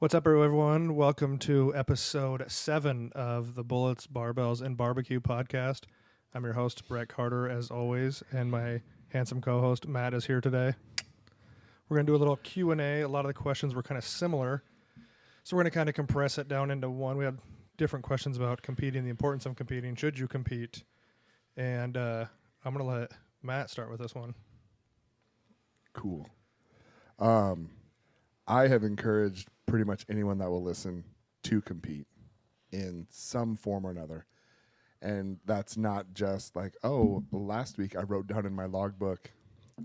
What's up, everyone? Welcome to episode 7 of the Bullets, Barbells, and Barbecue podcast. I'm your host, Brett Carter, as always, and my handsome co-host, Matt, is here today. We're going to do a little Q&A. A lot of the questions were kind of similar, so we're going to kind of compress it down into one. We had different questions about competing, the importance of competing, should you compete, and I'm going to let Matt start with this one. Cool. I have encouraged pretty much anyone that will listen to compete in some form or another. And that's not just like, oh, last week I wrote down in my logbook,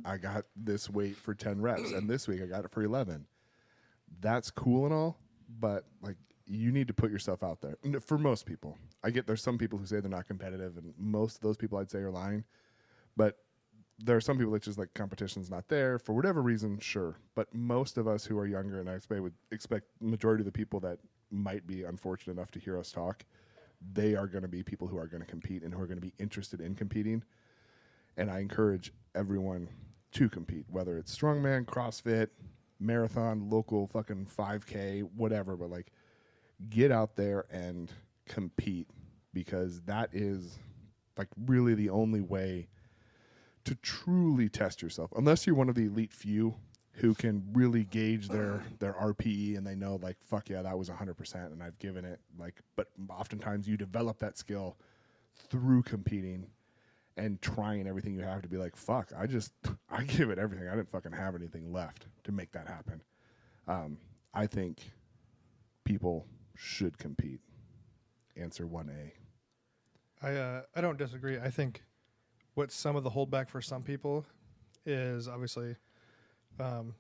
I got this weight for 10 reps, and this week I got it for 11. That's cool and all, but like you need to put yourself out there. For most people, I get there's some people who say they're not competitive, and most of those people I'd say are lying. But there are some people that just like competition's not there for whatever reason, sure. But most of us who are younger, and I would expect the majority of the people that might be unfortunate enough to hear us talk, they are going to be people who are going to compete and who are going to be interested in competing. And I encourage everyone to compete, whether it's strongman, CrossFit, marathon, local fucking 5K, whatever. But like, get out there and compete, because that is like really the only way to truly test yourself, unless you're one of the elite few who can really gauge their RPE and they know like, fuck yeah, that was 100% and I've given it like, but oftentimes you develop that skill through competing and trying everything you have to be like, fuck, I give it everything. I didn't fucking have anything left to make that happen. I think people should compete. Answer 1A. I don't disagree. I think what some of the holdback for some people is obviously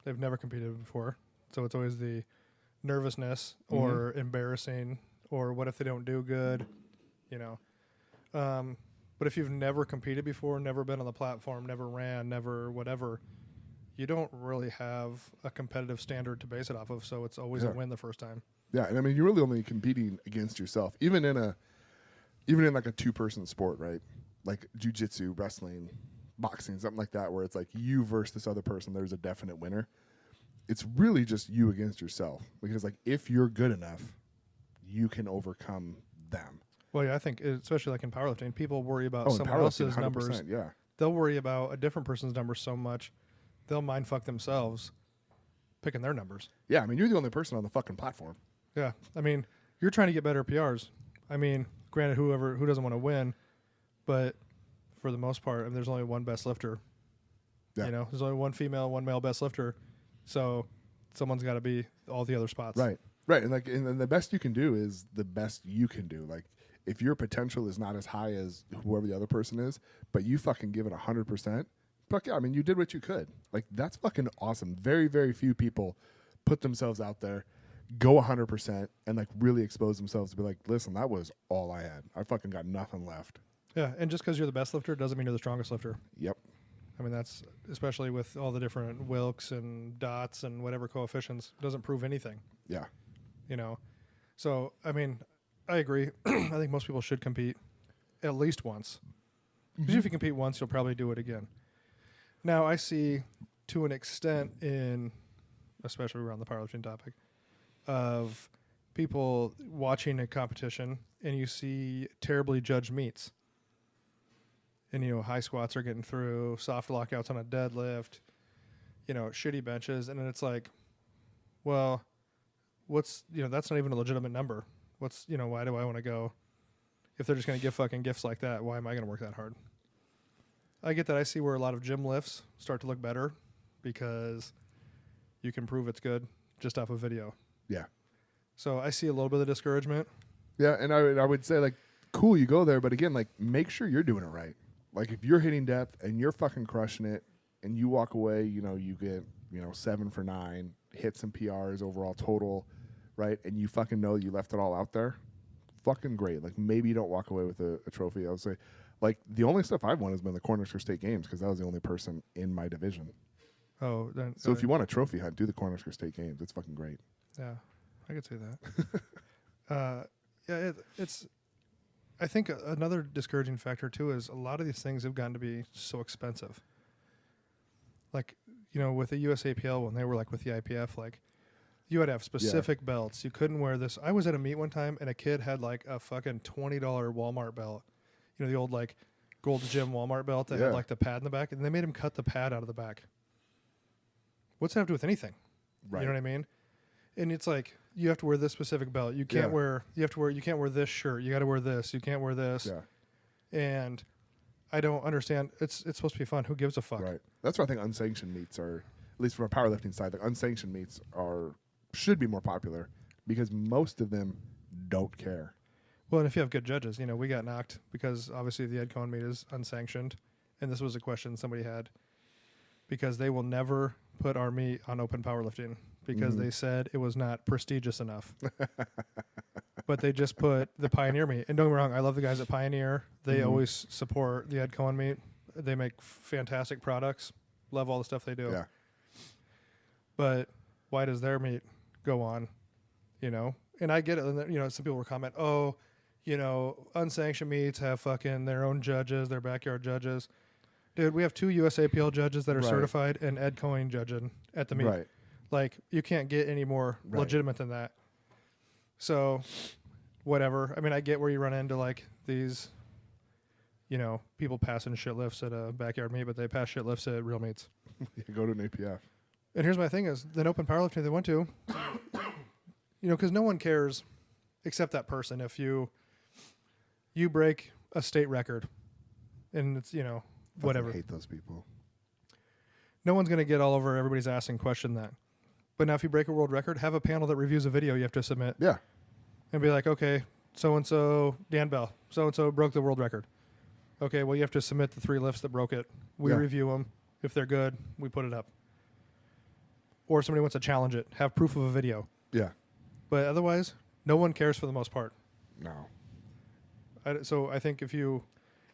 they've never competed before. So it's always the nervousness or embarrassing or what if they don't do good, you know. But if you've never competed before, never been on the platform, never ran, never whatever, you don't really have a competitive standard to base it off of. So it's always a win the first time. Yeah, and I mean, you're really only competing against yourself, even in like a two-person sport, right? Like jiu-jitsu, wrestling, boxing, something like that, where it's like you versus this other person, there's a definite winner. It's really just you against yourself, because like if you're good enough, you can overcome them. Well, yeah, I think especially like in powerlifting, people worry about someone else's numbers. Yeah, they'll worry about a different person's numbers so much, they'll mind fuck themselves picking their numbers. Yeah, I mean, you're the only person on the fucking platform. Yeah, I mean, you're trying to get better PRs. I mean, granted, who doesn't want to win, but for the most part, there's only one best lifter. Yeah. You know, there's only one female, one male best lifter. So someone's got to be all the other spots. Right. And like, and the best you can do is the best you can do. Like, if your potential is not as high as whoever the other person is, but you fucking give it 100%, fuck yeah, I mean, you did what you could. Like, that's fucking awesome. Very, very few people put themselves out there, go 100%, and like really expose themselves to be like, listen, that was all I had. I fucking got nothing left. Yeah, and just because you're the best lifter doesn't mean you're the strongest lifter. Yep. I mean, that's especially with all the different Wilks and dots and whatever coefficients, doesn't prove anything. Yeah. You know, so I mean, I agree. I think most people should compete at least once. Because if you compete once, you'll probably do it again. Now, I see to an extent especially around the powerlifting topic, of people watching a competition and you see terribly judged meets. And, you know, high squats are getting through, soft lockouts on a deadlift, you know, shitty benches. And then it's like, well, that's not even a legitimate number. Why do I want to go? If they're just going to give fucking gifts like that, why am I going to work that hard? I get that. I see where a lot of gym lifts start to look better because you can prove it's good just off of video. Yeah. So I see a little bit of discouragement. Yeah, and I would say, like, cool, you go there, but again, like, make sure you're doing it right. Like, if you're hitting depth and you're fucking crushing it and you walk away, you know, you get, 7 for 9, hit some PRs overall total, right? And you fucking know you left it all out there. Fucking great. Like, maybe you don't walk away with a trophy. I would say, like, the only stuff I've won has been the Cornhusker State Games because I was the only person in my division. Oh, then so if you want a trophy hunt, do the Cornhusker State Games. It's fucking great. Yeah, I could say that. It's. I think another discouraging factor too is a lot of these things have gotten to be so expensive. Like, with the USAPL when they were like with the IPF, like You had to have specific belts. You couldn't wear this. I was at a meet one time, and a kid had like a fucking $20 Walmart belt. You know, the old like Gold's Gym Walmart belt that had like the pad in the back, and they made him cut the pad out of the back. What's that have to do with anything? Right. You know what I mean? And it's like you have to wear this specific belt. You can't wear. You can't wear this shirt. You got to wear this. You can't wear this. Yeah. And I don't understand. It's supposed to be fun. Who gives a fuck? Right. That's why I think unsanctioned meets are, at least from a powerlifting side, the unsanctioned meets should be more popular because most of them don't care. Well, and if you have good judges, you know, we got knocked because obviously the Ed Cohen meet is unsanctioned, and this was a question somebody had because they will never put our meet on open powerlifting because they said it was not prestigious enough. But they just put the Pioneer meet. And don't get me wrong, I love the guys at Pioneer. They always support the Ed Cohen meet. They make fantastic products. Love all the stuff they do. Yeah. But why does their meet go on? You know? And I get it. And you know, some people will comment, oh, you know, unsanctioned meets have fucking their own judges, their backyard judges. Dude, we have 2 USAPL judges that are certified and Ed Cohen judging at the meet. Right. Like, you can't get any more legitimate than that. So, whatever. I mean, I get where you run into, like, these, you know, people passing shit lifts at a backyard meet, but they pass shit lifts at real meets. You go to an APF. And here's my thing is, the open powerlifting they went to, you know, because no one cares except that person. If you break a state record and it's, you know, whatever. I hate those people. No one's going to get all over everybody's ass and question that. But now if you break a world record, have a panel that reviews a video you have to submit. Yeah. And be like, okay, so-and-so, Dan Bell, so-and-so broke the world record. Okay, well, you have to submit the 3 lifts that broke it. We review them. If they're good, we put it up. Or somebody wants to challenge it, have proof of a video. Yeah. But otherwise, no one cares for the most part. No. So I think if you...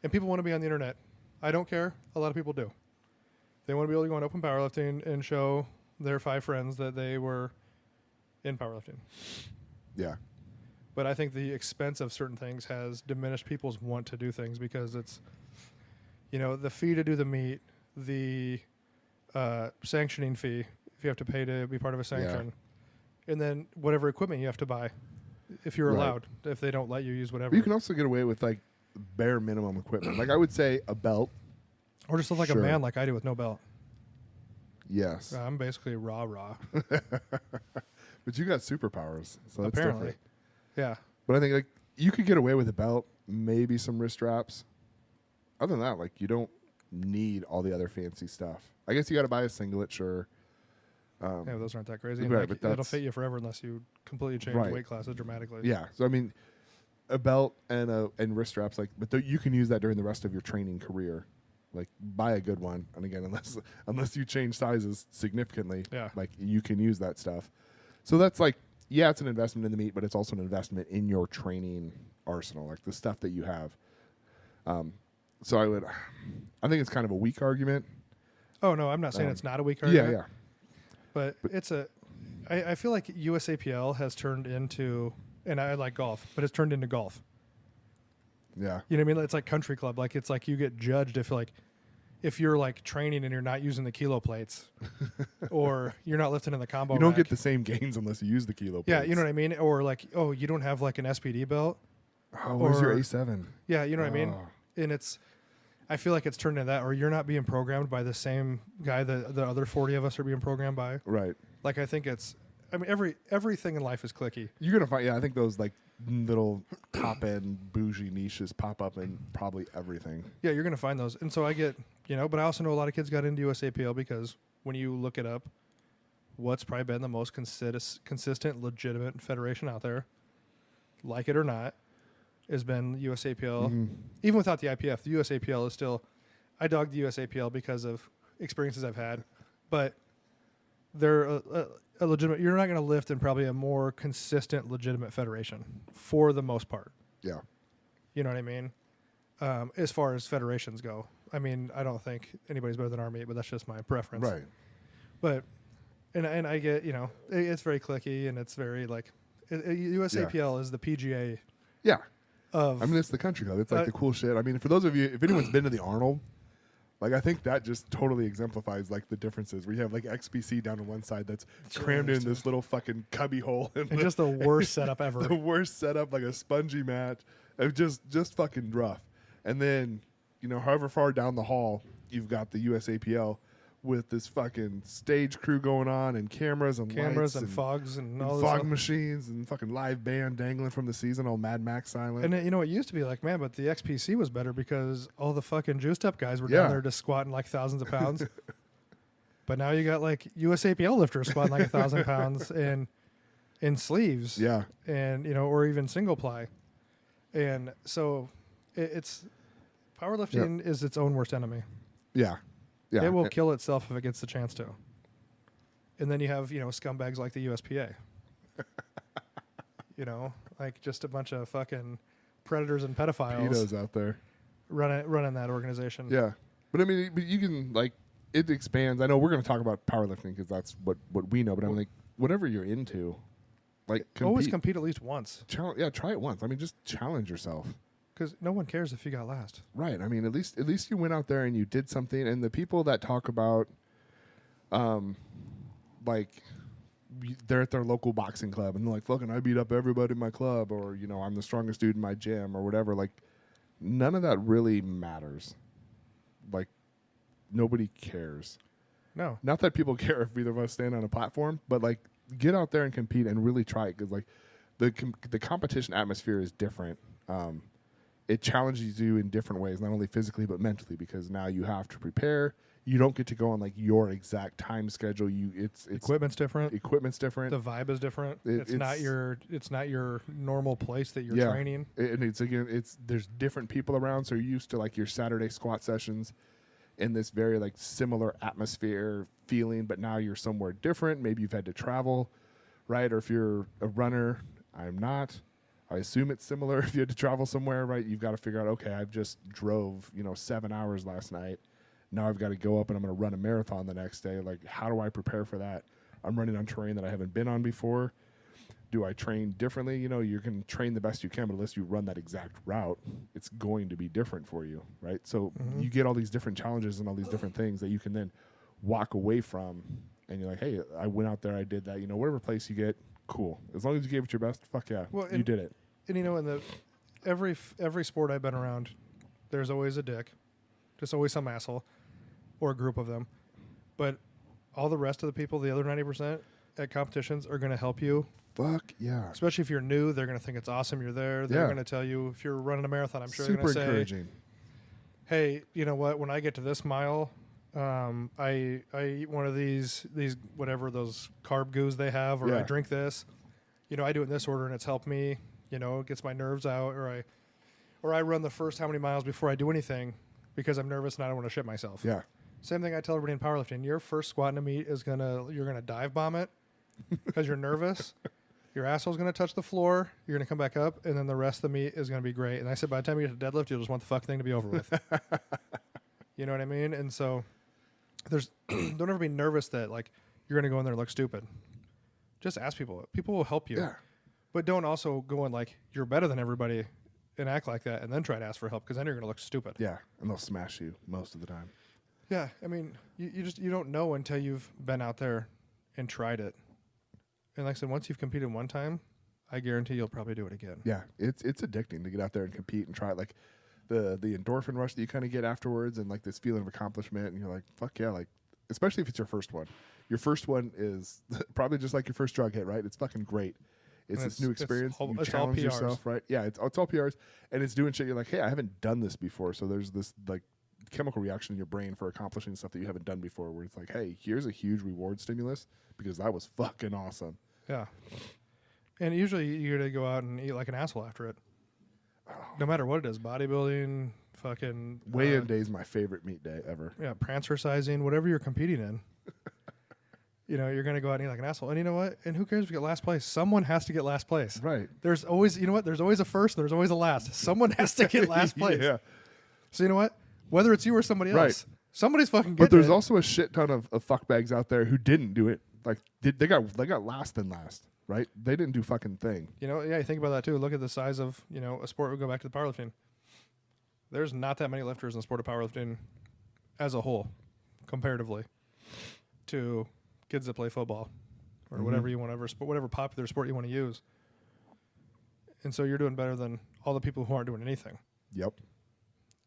And people want to be on the internet. I don't care. A lot of people do. They want to be able to go on open powerlifting and show their 5 friends that they were in powerlifting. Yeah. But I think the expense of certain things has diminished people's want to do things because it's, you know, the fee to do the meet, the sanctioning fee, if you have to pay to be part of a sanction, and then whatever equipment you have to buy, if you're allowed, if they don't let you use whatever. But you can also get away with, like, bare minimum equipment. Like, I would say a belt. Or just look like a man like I do with no belt. Yes. I'm basically raw. But you got superpowers, so that's Apparently. different. Yeah. But I think, like, you could get away with a belt, maybe some wrist straps. Other than that, like, you don't need all the other fancy stuff. I guess you got to buy a singlet, sure. Yeah, those aren't that crazy. And Right, like, but it'll fit you forever unless you completely change weight classes dramatically. Yeah. So, I mean, a belt and wrist straps, like, but you can use that during the rest of your training career. Like, buy a good one. And again, unless you change sizes significantly, like, you can use that stuff. So that's like, yeah, it's an investment in the meet, but it's also an investment in your training arsenal, like the stuff that you have. So I think it's kind of a weak argument. Oh, no, I'm not saying it's not a weak argument. Yeah. But it's I feel like USAPL has turned into, and I like golf, but it's turned into golf. Yeah. You know what I mean? It's like country club. Like, it's like you get judged if you're like training and you're not using the kilo plates or you're not lifting in the combo You don't rack. get the same gains unless you use the kilo plates. Yeah, you know what I mean? Or like, oh, you don't have like an SPD belt. Oh, where's your A7? Yeah, you know what I mean? And I feel like it's turned into that, or you're not being programmed by the same guy that the other 40 of us are being programmed by. Right. Like, I think everything in life is cliquey. You're going to find, I think those like little top end bougie niches pop up in probably everything. Yeah, you're going to find those. And so I get, but I also know a lot of kids got into USAPL because when you look it up, what's probably been the most consistent, legitimate federation out there, like it or not, has been USAPL. Mm-hmm. Even without the IPF, the USAPL is still, I dog the USAPL because of experiences I've had, but they're a legitimate, you're not going to lift in probably a more consistent, legitimate federation for the most part. Yeah. You know what I mean? As far as federations go. I mean, I don't think anybody's better than our meet, but that's just my preference. Right. But, and I get, it's very cliquey and it's very like, USAPL is the PGA. Yeah. I mean, it's the country club. It's like the cool shit. I mean, for those of you, if anyone's been to the Arnold, Like, I think that just totally exemplifies like the differences where you have like XPC down on one side that's crammed in this little fucking cubby hole, And just the worst setup ever. the worst setup, like a spongy mat, just fucking rough. And then, you know, however far down the hall, you've got the USAPL with this fucking stage crew going on and cameras and lights and fogs and all and this fog stuff. machines and fucking live band dangling from the season, all Mad Max silent. And you know, it used to be like, man, but the XPC was better because all the fucking juiced up guys were Yeah. down there just squatting like thousands of pounds. But now you got like USAPL lifters squatting like 1,000 pounds in sleeves. Yeah. And, you know, or even single ply. And so it's powerlifting is its own worst enemy. Yeah. Yeah. It will kill itself if it gets the chance to. And then you have, you know, scumbags like the USPA. You know, like just a bunch of fucking predators and pedophiles pedos out there. running that organization. Yeah. But I mean, but you can like, it expands. I know we're going to talk about powerlifting because that's what we know, but I'm like, whatever you're into, like Always compete at least once. Yeah, try it once. I mean, just challenge yourself. Because no one cares if you got last. Right. I mean, at least you went out there and you did something. And the people that talk about, like, they're at their local boxing club and they're like, fucking, I beat up everybody in my club, or, you know, I'm the strongest dude in my gym or whatever. Like, none of that really matters. Like, nobody cares. No. Not that people care if either of us stand on a platform, but like, get out there and compete and really try it, because like the competition atmosphere is different. It challenges you in different ways, not only physically but mentally, because now you have to prepare. You don't get to go on like your exact time schedule. It's Equipment's different. Equipment's different. The vibe is different. It's not your normal place that you're Yeah. training. And there's different people around, so you're used to like your Saturday squat sessions in this very like similar atmosphere feeling, but now you're somewhere different. Maybe you've had to travel, right? Or if you're a runner, I'm not. I assume it's similar. If you had to travel somewhere, right? You've got to figure out, okay, I've just drove, 7 hours last night. Now I've got to go up and I'm going to run a marathon the next day. Like, how do I prepare for that? I'm running on terrain that I haven't been on before. Do I train differently? You can train the best you can, but unless you run that exact route, it's going to be different for you, right? So you get all these different challenges and all these different things that you can then walk away from, and you're like, hey, I went out there, I did that. Whatever place you get, cool. As long as you gave it your best, fuck yeah, you did it. And in every sport I've been around, there's always a dick, just always some asshole, or a group of them. But all the rest of the people, the other 90% at competitions, are going to help you. Fuck yeah. Especially if you're new, they're going to think it's awesome you're there. They're going to tell you, if you're running a marathon, I'm sure they're going to say, encouraging. Hey, you know what? When I get to this mile, I eat one of these whatever those carb goos they have, or I drink this. I do it in this order and it's helped me. It gets my nerves out, or I run the first how many miles before I do anything because I'm nervous and I don't want to shit myself. Yeah. Same thing I tell everybody in powerlifting. Your first squat in a meet you're gonna dive bomb it because you're nervous. Your asshole's gonna touch the floor. You're gonna come back up, and then the rest of the meet is gonna be great. And I said, by the time you get to deadlift, you'll just want the fuck thing to be over with. You know what I mean? And so don't ever be nervous that like you're gonna go in there and look stupid. Just ask people. People will help you. Yeah. But don't also go in like you're better than everybody and act like that, and then try to ask for help, because then you're gonna look stupid. Yeah, and they'll smash you most of the time. Yeah, I mean, you don't know until you've been out there and tried it. And like I said, once you've competed one time, I guarantee you'll probably do it again. Yeah, it's addicting to get out there and compete and try it. Like the endorphin rush that you kind of get afterwards, and like this feeling of accomplishment, and you're like, fuck yeah, like especially if it's your first one. Your first one is probably just like your first drug hit, right? It's fucking great. It's this new experience. You challenge yourself, right? Yeah, it's all PRs, and it's doing shit. You're like, hey, I haven't done this before, so there's this like chemical reaction in your brain for accomplishing stuff that you haven't done before, where it's like, hey, here's a huge reward stimulus because that was fucking awesome. Yeah. And usually you're going to go out and eat like an asshole after it. No matter what it is, bodybuilding, fucking... Weigh-in day is my favorite meet day ever. Yeah, prancercising, whatever you're competing in. You're going to go out and eat like an asshole. And you know what? And who cares if you get last place? Someone has to get last place. Right. There's always, there's always a first and there's always a last. Someone has to get last place. Yeah. So you know what? Whether it's you or somebody else, somebody's fucking getting But there's it. also a shit ton of fuckbags out there who didn't do it. Like they got last and last, right? They didn't do fucking thing. Yeah, you think about that too. Look at the size of, a sport. We go back to the powerlifting. There's not that many lifters in the sport of powerlifting as a whole, comparatively, to kids that play football or Mhm. whatever you want, whatever popular sport you want to use. And so you're doing better than all the people who aren't doing anything. Yep.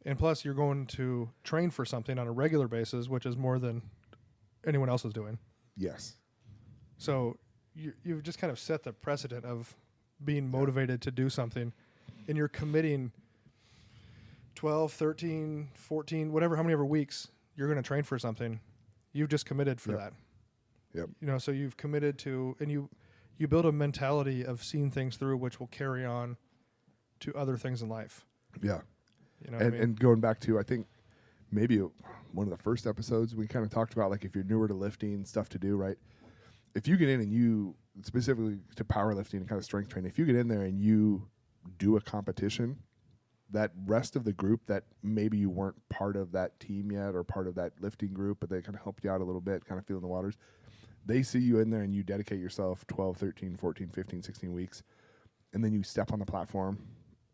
And plus, you're going to train for something on a regular basis, which is more than anyone else is doing. Yes. So you've just kind of set the precedent of being motivated to do something, and you're committing 12, 13, 14, whatever, how many ever weeks you're going to train for something. You've just committed for Yep. that. Yep. You know, so you've committed to, and you build a mentality of seeing things through, which will carry on to other things in life. Yeah. You know what I mean? And going back to, I think maybe one of the first episodes, we kind of talked about, like, if you're newer to lifting, stuff to do, right? If you get in and you, specifically to powerlifting and kind of strength training, if you get in there and you do a competition, that rest of the group that maybe you weren't part of that team yet or part of that lifting group, but they kind of helped you out a little bit, kind of feeling the waters, they see you in there and you dedicate yourself 12, 13, 14, 15, 16 weeks, and then you step on the platform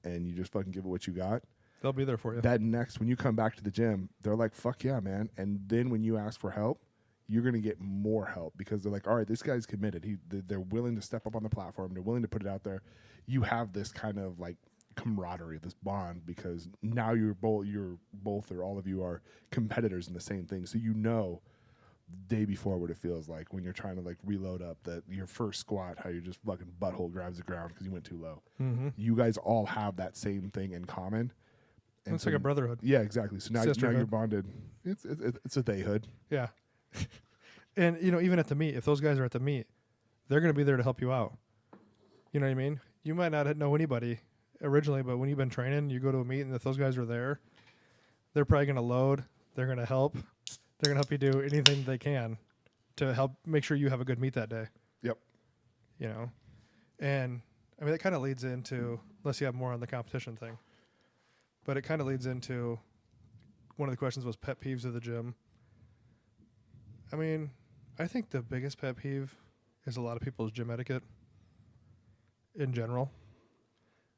and you just fucking give it what you got. They'll be there for you. That next, when you come back to the gym, they're like, fuck yeah, man. And then when you ask for help, you're going to get more help because they're like, all right, this guy's committed. They're willing to step up on the platform. They're willing to put it out there. You have this kind of like camaraderie, this bond, because now you're both or all of you are competitors in the same thing. So you know day before what it feels like when you're trying to like reload up your first squat, how your just fucking butthole grabs the ground because you went too low. Mm-hmm. You guys all have that same thing in common. And It's like a brotherhood. Yeah, exactly. So now you're Sisterhood. bonded. It's a theyhood. Yeah. And, you know, even at the meet, if those guys are at the meet, they're going to be there to help you out. You know what I mean? You might not know anybody originally, but when you've been training, you go to a meet, and if those guys are there, they're probably going to load. They're going to help. They're going to help you do anything they can to help make sure you have a good meet that day. Yep. You know? And, I mean, that kind of leads into, unless you have more on the competition thing, but it kind of leads into one of the questions was pet peeves of the gym. I mean, I think the biggest pet peeve is a lot of people's gym etiquette in general,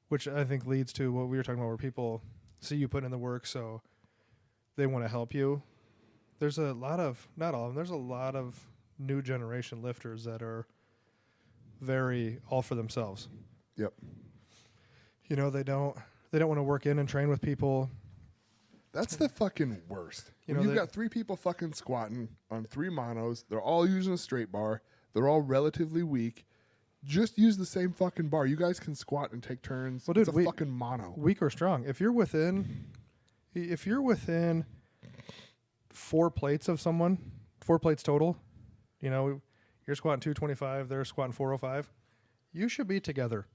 which I think leads to what we were talking about, where people see you put in the work, so they want to help you. There's a lot of, not all of them, there's a lot of new generation lifters that are very all for themselves. Yep. You know, they don't want to work in and train with people. That's the fucking worst. You When know, you've they- got 3 people fucking squatting on 3 monos, they're all using a straight bar, they're all relatively weak. Just use the same fucking bar. You guys can squat and take turns. Well, dude, it's a fucking mono. Weak or strong. If you're within 4 plates of someone, 4 plates total, you know, you're squatting 225, they're squatting 405, you should be together.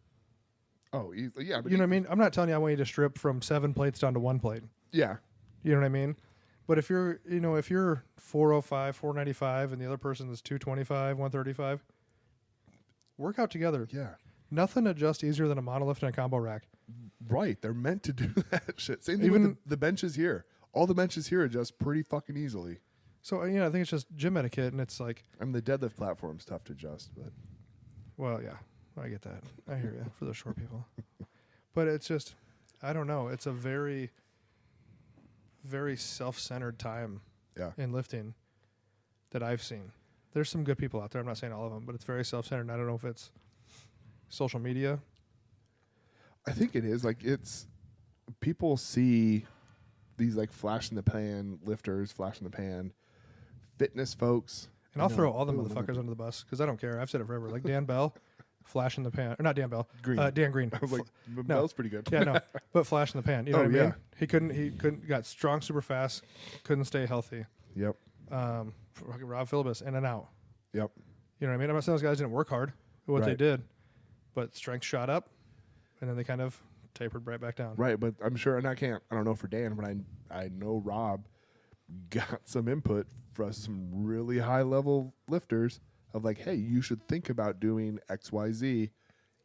Oh, yeah. But You know what I mean? I'm not telling you I want you to strip from 7 plates down to 1 plate. Yeah. You know what I mean? But if you're 405, 495, and the other person is 225, 135, work out together. Yeah. Nothing adjusts easier than a monolift and a combo rack. Right. They're meant to do that shit. Same thing Even- with the benches here. All the benches here adjust pretty fucking easily. So, you know, I think it's just gym etiquette, and it's like, I mean, the deadlift platform's tough to adjust, but well, yeah, I get that. I hear you for those short people. But it's just, I don't know. It's a very, very self-centered time yeah. in lifting that I've seen. There's some good people out there. I'm not saying all of them, but it's very self-centered. And I don't know if it's social media. I think it is. Like, it's people see these like flash in the pan lifters, flash in the pan fitness folks. And I'll you throw know, all the ooh, motherfuckers under the bus because I don't care. I've said it forever. Like Dan Bell, flash in the pan. Or not Dan Bell. Green. Dan Green. I was like, No. Bell's pretty good. Yeah, no. But flash in the pan. You know Oh, what I mean? yeah. He couldn't, got strong super fast, couldn't stay healthy. Yep. Fucking Rob Philibus, in and out. Yep. You know what I mean? I'm not saying those guys didn't work hard at what they Right. did, but strength shot up, and then they kind of tapered right back down. Right, but I'm sure, and I don't know for Dan, but I know Rob got some input from some really high level lifters of like, hey, you should think about doing XYZ.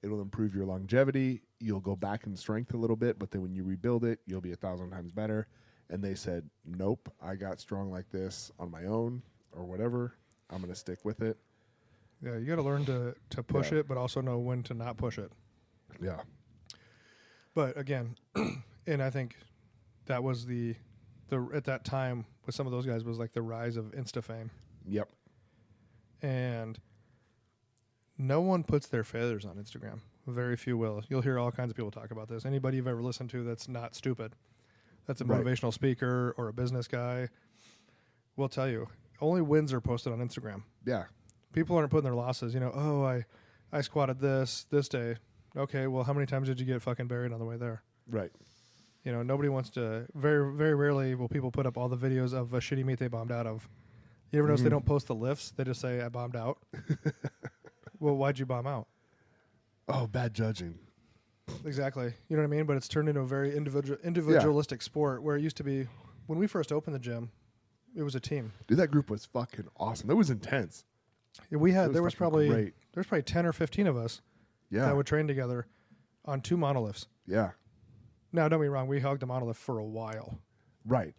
It'll improve your longevity. You'll go back in strength a little bit, but then when you rebuild it, you'll be 1,000 times better. And they said, nope, I got strong like this on my own or whatever. I'm going to stick with it. Yeah, you got to learn to push Yeah. it, but also know when to not push it. Yeah. But again, and I think that was the at that time with some of those guys was like the rise of Insta fame. Yep. And no one puts their failures on Instagram. Very few will. You'll hear all kinds of people talk about this. Anybody you've ever listened to that's not stupid, that's a Right. motivational speaker or a business guy, will tell you only wins are posted on Instagram. Yeah. People aren't putting their losses. You know, oh, I squatted this day. Okay, well, how many times did you get fucking buried on the way there? Right. You know, nobody wants to. Very, very rarely will people put up all the videos of a shitty meet they bombed out of. You ever notice they don't post the lifts? They just say, I bombed out. Well, why'd you bomb out? Oh, bad judging. Exactly. You know what I mean? But it's turned into a very individualistic sport where it used to be, when we first opened the gym, it was a team. Dude, that group was fucking awesome. That was intense. Yeah, we had, It there was fucking probably great. 10 or 15 of us Yeah. that would train together on 2 monoliths. Yeah. Now, don't get me wrong, we hugged a monolith for a while. Right.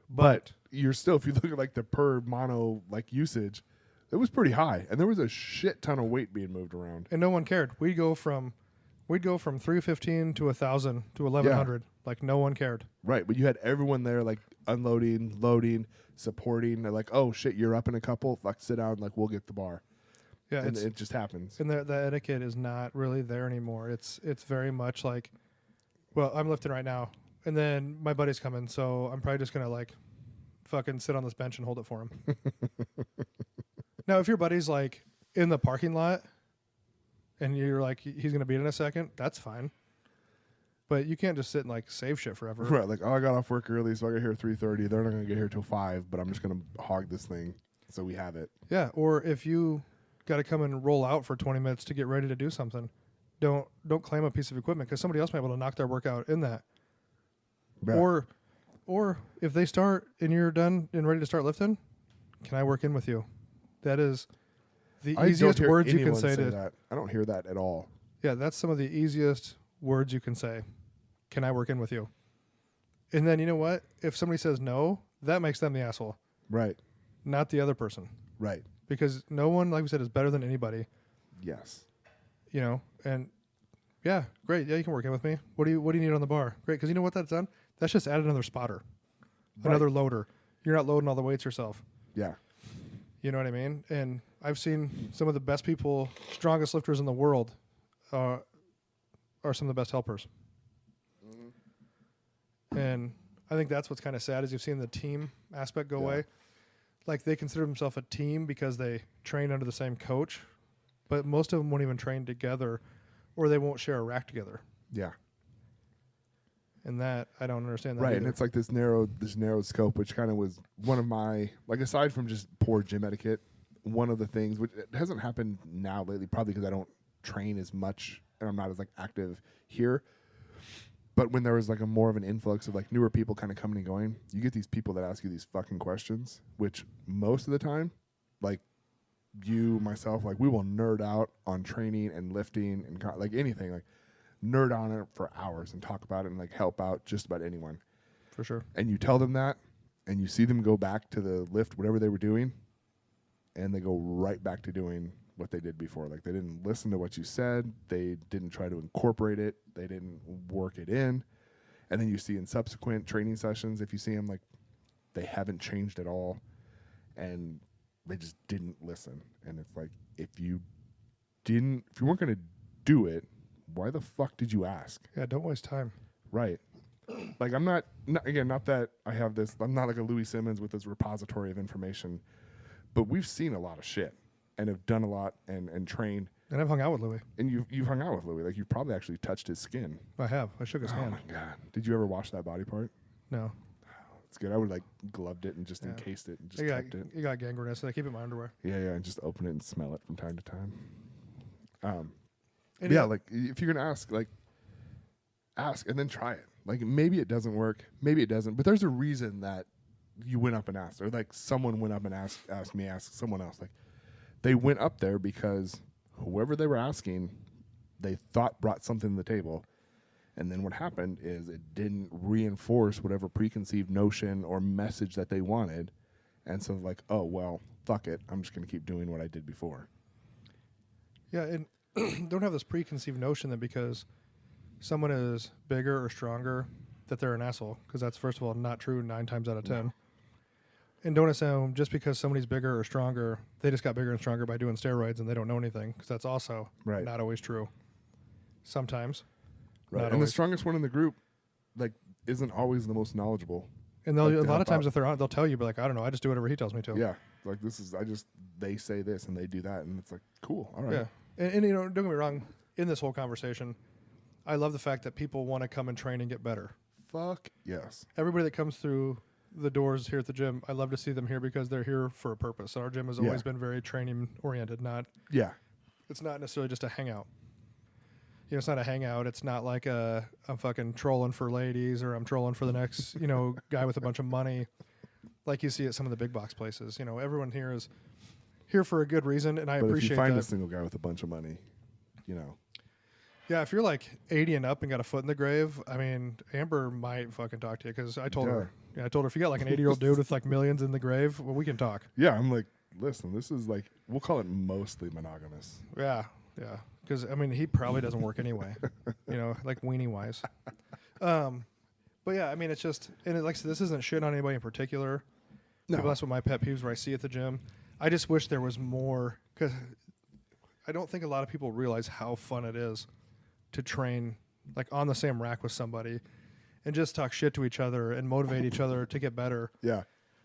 But You're still, if you look at like the per mono like usage, it was pretty high, and there was a shit ton of weight being moved around. and no one cared. We'd go from 315 to 1,000 to 1,100. Like no one cared. Right, but you had everyone there like unloading, loading, supporting. They're like, oh shit, you're up in a couple. Like sit down, like we'll get the bar. Yeah, And it just happens. and the etiquette is not really there anymore. It's very much like, well, I'm lifting right now, and then my buddy's coming, so I'm probably just gonna like fucking sit on this bench and hold it for him. Now, if your buddy's like in the parking lot and you're like he's gonna beat in a second, that's fine. But you can't just sit and like save shit forever. Right, like oh, I got off work early, so I got here at 3:30. They're not gonna get here till 5, but I'm just gonna hog this thing so we have it. Yeah, or if you got to come and roll out for 20 minutes to get ready to do something, don't claim a piece of equipment because somebody else might be able to knock their workout in that. Yeah. Or if they start and you're done and ready to start lifting, can I work in with you? That is the I easiest don't hear words you can anyone say to. that. I don't hear that at all. Yeah, that's some of the easiest words you can say. Can I work in with you? And then you know what? If somebody says no, that makes them the asshole, Right. not the other person. Right. Because no one, like we said, is better than anybody. Yes. You know, and yeah, great. Yeah, you can work in with me. What do you need on the bar? Great, because you know what that's done? That's just added another spotter, another loader. You're not loading all the weights yourself. Yeah. You know what I mean? And I've seen some of the best people, strongest lifters in the world, are some of the best helpers. And I think that's what's kind of sad is you've seen the team aspect go away. Like they consider themselves a team because they train under the same coach, but most of them won't even train together, or they won't share a rack together. Yeah. And that I don't understand that. Right, either. and it's like this narrow scope, which kind of was one of my, like, aside from just poor gym etiquette, one of the things which it hasn't happened now lately, probably because I don't train as much and I'm not as like active here. But when there was like a more of an influx of like newer people kind of coming and going, you get these people that ask you these fucking questions, which most of the time, like you, myself, like we will nerd out on training and lifting and like anything, like nerd on it for hours and talk about it and like help out just about anyone. For sure. And you tell them that and you see them go back to the lift, whatever they were doing, and they go right back to doing what they did before. Like they didn't listen to what you said. They didn't try to incorporate it. They didn't work it in. And then you see in subsequent training sessions, if you see them, like they haven't changed at all and they just didn't listen. And it's like, if you weren't going to do it, why the fuck did you ask? Yeah, don't waste time. Right. Like I'm not that I have this, I'm not like a Louis Simmons with this repository of information, but we've seen a lot of shit and have done a lot and trained. And I've hung out with Louis. And you've hung out with Louis. Like you've probably actually touched his skin. I have. I shook his Oh hand. my God. Did you ever wash that body part? No. It's good. I would like gloved it and just Yeah. encased it and just You got, kept it. you got gangrenous, so I keep it in my underwear. Yeah, and just open it and smell it from time to time. And Yeah, like if you're gonna ask, like ask and then try it. Like maybe it doesn't work, maybe it doesn't, but there's a reason that you went up and asked, or like someone went up and asked someone else. Like they went up there because whoever they were asking, they thought brought something to the table. And then what happened is it didn't reinforce whatever preconceived notion or message that they wanted. And so like, oh, well, fuck it. I'm just going to keep doing what I did before. Yeah, and don't have this preconceived notion that because someone is bigger or stronger that they're an asshole, because that's, first of all, not true 9 times out of 10. No. And don't assume just because somebody's bigger or stronger, they just got bigger and stronger by doing steroids and they don't know anything, because that's also not always true. Sometimes. Right. And the strongest one in the group, like, isn't always the most knowledgeable. And they'll, a lot of times if they're on, they'll tell you, but like, I don't know, I just do whatever he tells me to. Yeah. Like, they say this and they do that. And it's like, cool. All right. Yeah. And you know, don't get me wrong, in this whole conversation, I love the fact that people want to come and train and get better. Fuck yes. Everybody that comes through the doors here at the gym, I love to see them here because they're here for a purpose. Our gym has always been very training oriented, it's not necessarily just a hangout. You know, it's not a hangout. It's not like I'm fucking trolling for ladies or I'm trolling for the next, you know, guy with a bunch of money like you see at some of the big box places. You know, everyone here is here for a good reason, and I appreciate that. If you find a single guy with a bunch of money, you know. Yeah, if you're like 80 and up and got a foot in the grave, I mean, Amber might fucking talk to you, because I told her if you got like an 80-year-old dude with like millions in the grave, well, we can talk. Yeah, I'm like, listen, this is like, we'll call it mostly monogamous. Yeah. Because, I mean, he probably doesn't work anyway, you know, like weenie-wise. But, yeah, I mean, it's just, and like I said, this isn't shit on anybody in particular. No. People, that's what my pet peeves where I see at the gym. I just wish there was more, because I don't think a lot of people realize how fun it is to train, like, on the same rack with somebody and just talk shit to each other and motivate each other to get better. Yeah.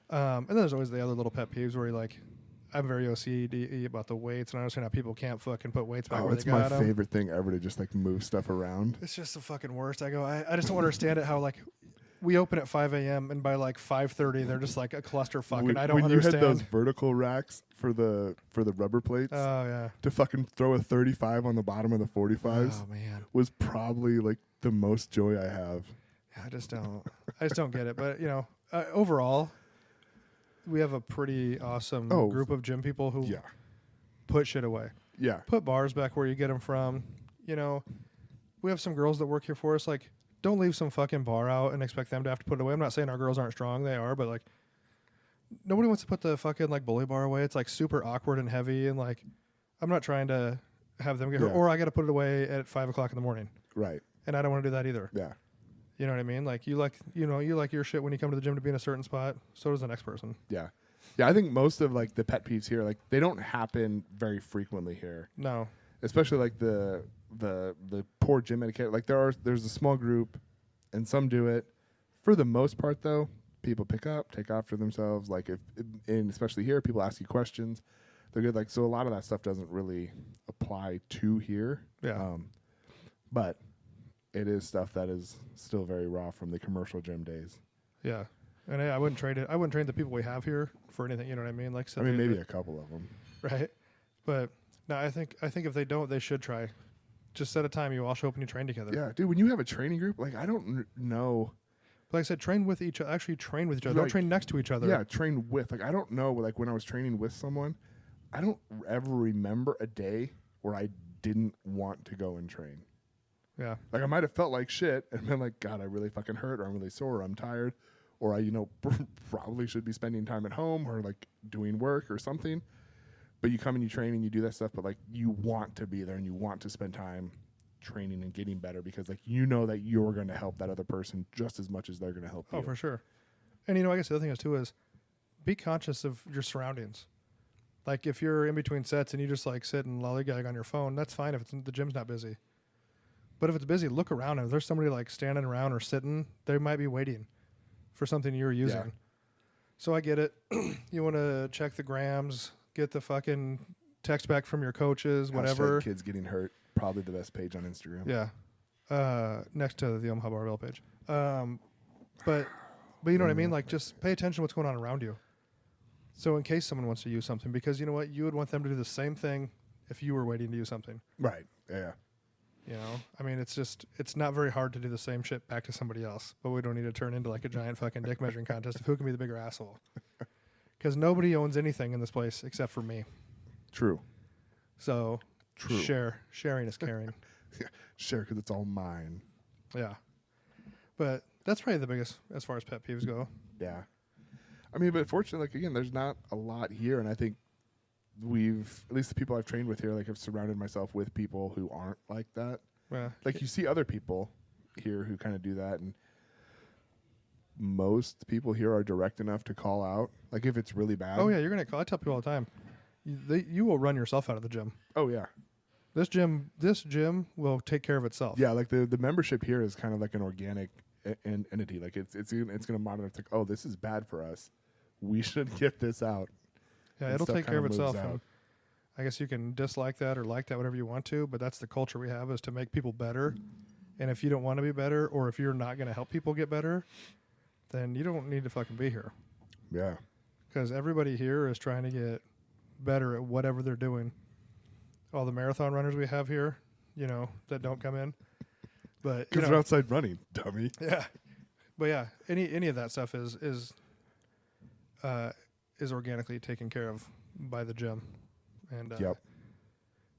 And then there's always the other little pet peeves where you're like, I'm very OCD about the weights, and I understand how people can't fucking put weights back where they got them. It's my favorite thing ever to just like move stuff around. It's just the fucking worst. I just don't understand it, how like we open at 5 a.m. and by like 5:30 they're just like a clusterfuck, and I don't understand. When you had those vertical racks for the rubber plates, to fucking throw a 35 on the bottom of the 45s, was probably like the most joy I have. Yeah, I just don't get it. But you know, overall, we have a pretty awesome group of gym people who put shit away. Yeah. Put bars back where you get them from. You know, we have some girls that work here for us. Like, don't leave some fucking bar out and expect them to have to put it away. I'm not saying our girls aren't strong. They are. But, like, nobody wants to put the fucking, like, bully bar away. It's, like, super awkward and heavy. And, like, I'm not trying to have them get hurt. Or I got to put it away at 5 o'clock in the morning. Right. And I don't want to do that either. Yeah. You know what I mean? Like, you like your shit when you come to the gym to be in a certain spot. So does the next person. Yeah. Yeah, I think most of like the pet peeves here, like they don't happen very frequently here. No. Especially like the poor gym etiquette. Like there's a small group and some do it. For the most part though, people pick up, take after themselves. Like and especially here, people ask you questions. They're good. Like, so a lot of that stuff doesn't really apply to here. Yeah. But it is stuff that is still very raw from the commercial gym days. Yeah. And I wouldn't trade it. I wouldn't trade the people we have here for anything. You know what I mean? Like, so maybe a couple of them. Right. But no, I think if they don't, they should try. Just set a time. You all show up and you train together. Yeah, dude. When you have a training group, like I don't know. But like I said, train with each other. Actually, train with each other. Don't train next to each other. Yeah, train with. Like I don't know. Like when I was training with someone, I don't ever remember a day where I didn't want to go and train. Yeah. Like I might have felt like shit and been like, God, I really fucking hurt, or I'm really sore, or I'm tired, or I, probably should be spending time at home or like doing work or something. But you come and you train and you do that stuff, but like you want to be there and you want to spend time training and getting better because like you know that you're going to help that other person just as much as they're going to help you. Oh, for sure. And I guess the other thing is too is be conscious of your surroundings. Like if you're in between sets and you just like sit and lollygag on your phone, that's fine if the gym's not busy. But if it's busy, look around. And if there's somebody like standing around or sitting, they might be waiting for something you're using. Yeah. So I get it. You want to check the grams, get the fucking text back from your coaches, whatever. # kids getting hurt. Probably the best page on Instagram. Yeah. Next to the Omaha Barbell page. But you know what I mean? Like just pay attention to what's going on around you. So in case someone wants to use something, because you know what? You would want them to do the same thing if you were waiting to use something. Right. Yeah. You know, I mean, it's not very hard to do the same shit back to somebody else, but we don't need to turn into like a giant fucking dick measuring contest of who can be the bigger asshole. Because nobody owns anything in this place except for me. True. So, sharing is caring. Share because it's all mine. Yeah. But that's probably the biggest as far as pet peeves go. Yeah. I mean, but fortunately, like, again, there's not a lot here, and I think at least the people I've trained with here, like I've surrounded myself with people who aren't like that. Yeah. Like you see other people here who kind of do that, and most people here are direct enough to call out. Like if it's really bad. Oh yeah, you're gonna call. I tell people all the time, you will run yourself out of the gym. Oh yeah. This gym will take care of itself. Yeah, like the membership here is kind of like an organic entity. Like it's going to monitor. It's like, oh, this is bad for us. We should get this out. Yeah, And it'll stuff take care of kinda moves itself. out. And I guess you can dislike that or like that, whatever you want to, but that's the culture we have, is to make people better. And if you don't want to be better, or if you're not going to help people get better, then you don't need to fucking be here. Yeah. Because everybody here is trying to get better at whatever they're doing. All the marathon runners we have here, that don't come in. But Because they're outside running, dummy. yeah. But yeah, any of that stuff is organically taken care of by the gym. And Yep.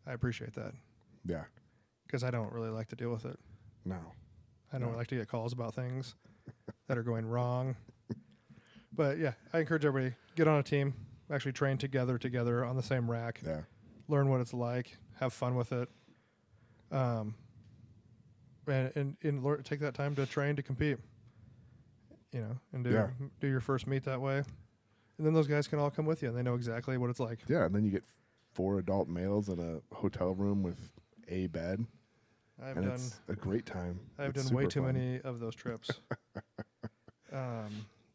I appreciate that. Yeah. Because I don't really like to deal with it. No. I don't like to get calls about things that are going wrong. But yeah, I encourage everybody, get on a team, actually train together on the same rack, Yeah. learn what it's like, have fun with it, and take that time to train to compete, and do your first meet that way. And then those guys can all come with you, and they know exactly what it's like. Yeah, and then you get 4 adult males in a hotel room with a bed. It's a great time. I've It's done way super too fun. many of those trips.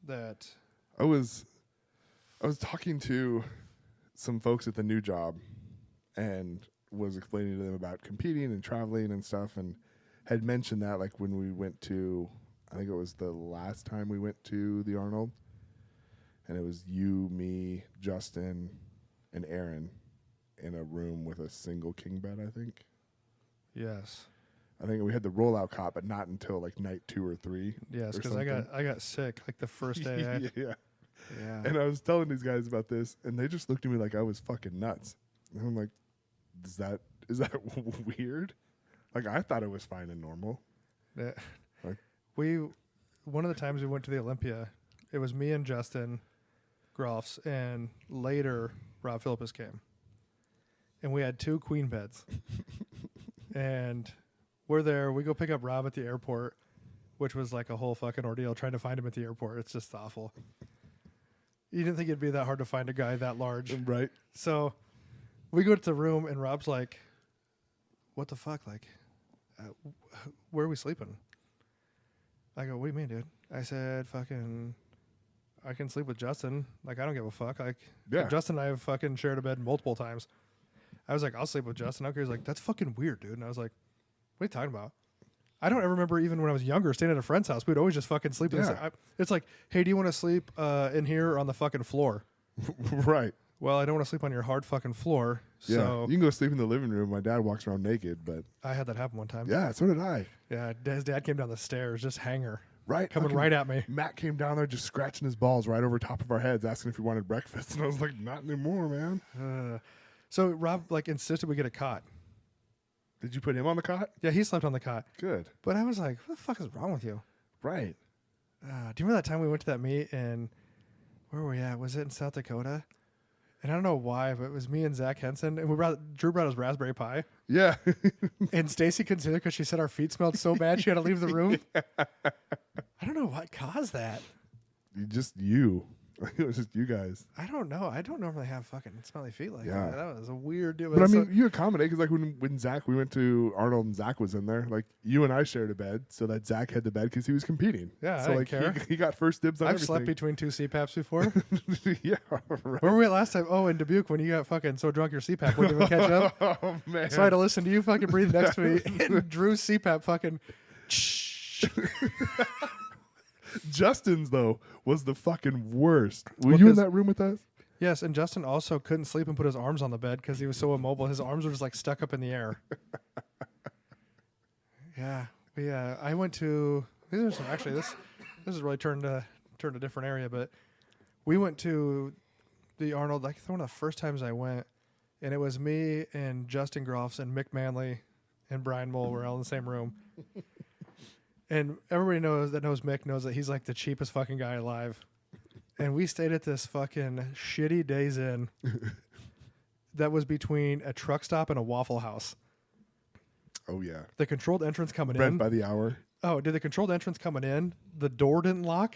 That I was talking to some folks at the new job and was explaining to them about competing and traveling and stuff, and had mentioned that like when we went to, I think it was the last time we went to the Arnold, and it was you, me, Justin, and Aaron in a room with a single king bed, I think. yes. I think we had the rollout cot, but not until like night 2 or 3. Yes, or because I got sick like the first day. yeah. Yeah. And I was telling these guys about this, and they just looked at me like I was fucking nuts. And I'm like, is that weird? Like I thought it was fine and normal. Yeah. Like- One of the times we went to the Olympia, it was me and Justin Groffs, and later Rob Philippus came. And we had 2 queen beds. And we're there. We go pick up Rob at the airport, which was like a whole fucking ordeal trying to find him at the airport. It's just awful. You didn't think it'd be that hard to find a guy that large. Right. So we go to the room, and Rob's like, what the fuck? Like, where are we sleeping? I go, what do you mean, dude? I said, fucking, I can sleep with Justin. Like, I don't give a fuck. Like, Yeah. Justin and I have fucking shared a bed multiple times. I was like, I'll sleep with Justin. Okay, he's like, that's fucking weird, dude. And I was like, what are you talking about? I don't ever remember, even when I was younger, staying at a friend's house, we'd always just fucking sleep. Yeah. It's like, hey, do you want to sleep in here or on the fucking floor? Right. Well, I don't want to sleep on your hard fucking floor. Yeah. So You can go sleep in the living room. My dad walks around naked, but I had that happen one time. yeah, so did I. Yeah, his dad came down the stairs, just hanger, Right. coming Fucking right at me. Matt came down there just scratching his balls right over top of our heads, asking if we wanted breakfast. And I was like, not anymore, man. So Rob insisted we get a cot. Did you put him on the cot? Yeah, he slept on the cot. Good. But I was like, what the fuck is wrong with you? Right. Do you remember that time we went to that meet and where were we at? Was it in South Dakota? And I don't know why, but it was me and Zach Henson, and Drew brought his raspberry pie, Yeah. and Stacy couldn't sit there because she said our feet smelled so bad she had to leave the room. I don't know what caused that. Just you. It was just you guys. I don't know. I don't normally have fucking smelly feet like Yeah. that. That was a weird deal. But I mean, you accommodate because like when Zach, we went to Arnold and Zach was in there, like you and I shared a bed so that Zach had the bed because he was competing. Yeah, so I didn't like care. He got first dibs on I've slept everything. between 2 CPAPs before. Yeah, right. Where were we at last time? Oh, in Dubuque when you got fucking so drunk your CPAP wouldn't even catch up. Oh man. So I had to listen to you fucking breathe next to me, and Drew's CPAP fucking. Justin's though was the fucking worst. Were Well, you in 'cause- that room with us? Yes, and Justin also couldn't sleep and put his arms on the bed because he was so immobile. His arms were just like stuck up in the air. Yeah, I went to. These are some actually. This is really turned a different area, but we went to the Arnold. Like one of the first times I went, and it was me and Justin Groffs and Mick Manley and Brian Mole were all in the same room. And everybody knows Mick knows that he's like the cheapest fucking guy alive. And we stayed at this fucking shitty Days Inn that was between a truck stop and a Waffle House. Oh yeah. The controlled entrance coming Rent in. by the hour. Oh, did the controlled entrance coming in? The door didn't lock.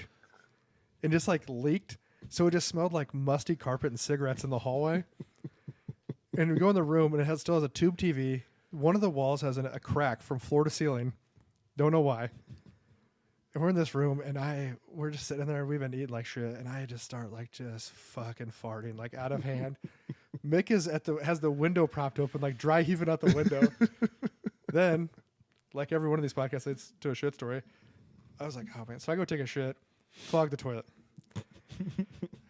and just like leaked. So it just smelled like musty carpet and cigarettes in the hallway. And we go in the room, and it still has a tube TV. One of the walls has a crack from floor to ceiling. Don't know why. And we're in this room, and we're just sitting there. We've been eating like shit, and I just start like just fucking farting like out of hand. Mick has the window propped open, like dry heaving out the window. Then, like every one of these podcasts leads to a shit story. I was like, oh man. So I go take a shit, clog the toilet.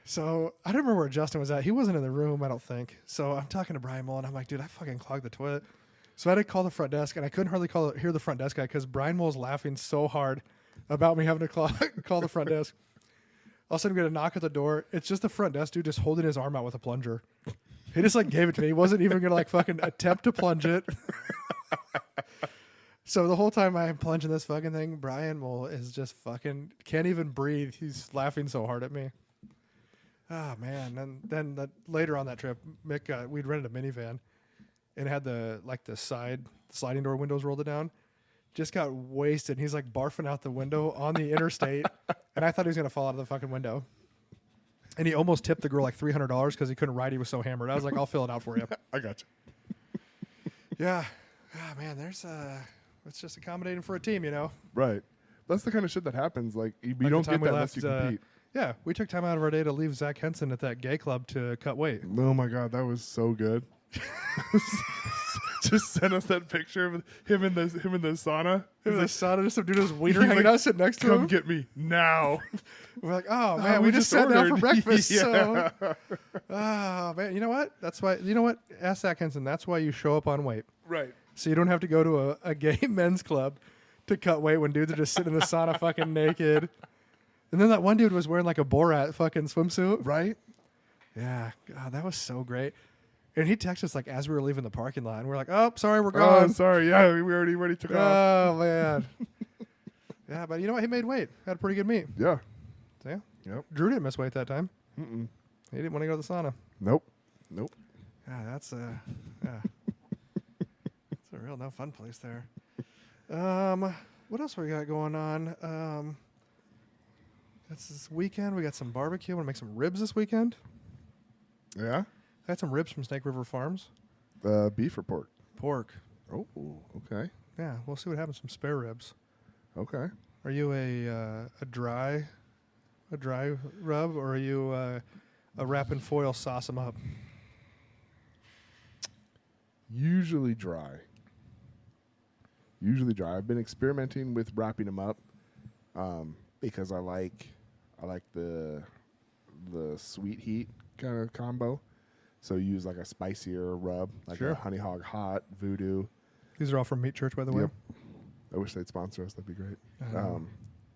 So I don't remember where Justin was at. He wasn't in the room, I don't think. So I'm talking to Brian Mull, and I'm like, dude, I fucking clogged the toilet. So I had to call the front desk, and I couldn't hardly hear the front desk guy because Brian Mull's laughing so hard about me having to call the front desk. All of a sudden, we get a knock at the door. It's just the front desk dude just holding his arm out with a plunger. He just like gave it to me. He wasn't even gonna like fucking attempt to plunge it. So the whole time I'm plunging this fucking thing, Brian Mull is just fucking can't even breathe. He's laughing so hard at me. Oh man! And then later on that trip, Mick, we'd rented a minivan, and it had the side sliding door windows rolled down. Just got wasted. And he's like barfing out the window on the interstate, and I thought he was gonna fall out of the fucking window. And he almost tipped the girl like $300 because he couldn't ride. He was so hammered. I was like, I'll fill it out for you. I got you. Yeah. Ah man, it's just accommodating for a team, you know. Right. That's the kind of shit that happens. Like you Like don't the time get we that unless you compete. Yeah, we took time out of our day to leave Zach Henson at that gay club to cut weight. Oh my god, that was so good. Just send us that picture of him in the sauna. It was He's like, just some dude with his wiener he's hanging like, out sitting next to come him. get me now. We're like, oh man, we we just sat down for ordered. breakfast. Yeah. So, oh man, you know what? That's why. You know what? Ask Zach Henson. That's why you show up on weight, Right. so you don't have to go to a gay men's club to cut weight when dudes are just sitting in the sauna fucking naked. And then that one dude was wearing like a Borat fucking swimsuit. Right? Yeah, God, that was so great. And he texted us like as we were leaving the parking lot, and we're like, "Oh, sorry, we're Oh, gone." sorry. Yeah, we already took off. Oh man. Yeah, but you know what? He made weight. Had a pretty good meet. Yeah. So, yeah. Yep. Drew didn't miss weight that time. Mm-mm. He didn't want to go to the sauna. Nope. Yeah, that's yeah. It's a real no fun place there. What else we got going on? That's this weekend. We got some barbecue. Want to make some ribs this weekend? Yeah. I had some ribs from Snake River Farms. Beef or pork? Pork. Oh, okay. Yeah, we'll see what happens. Some spare ribs. Okay. Are you a dry rub, or are you a wrap and foil sauce them up? Usually dry. I've been experimenting with wrapping them up because I like the sweet heat kind of combo. So use like a spicier rub, like Sure. a Honey Hog Hot, Voodoo. These are all from Meat Church, by the way. Yep. I wish they'd sponsor us. That'd be great. Oh.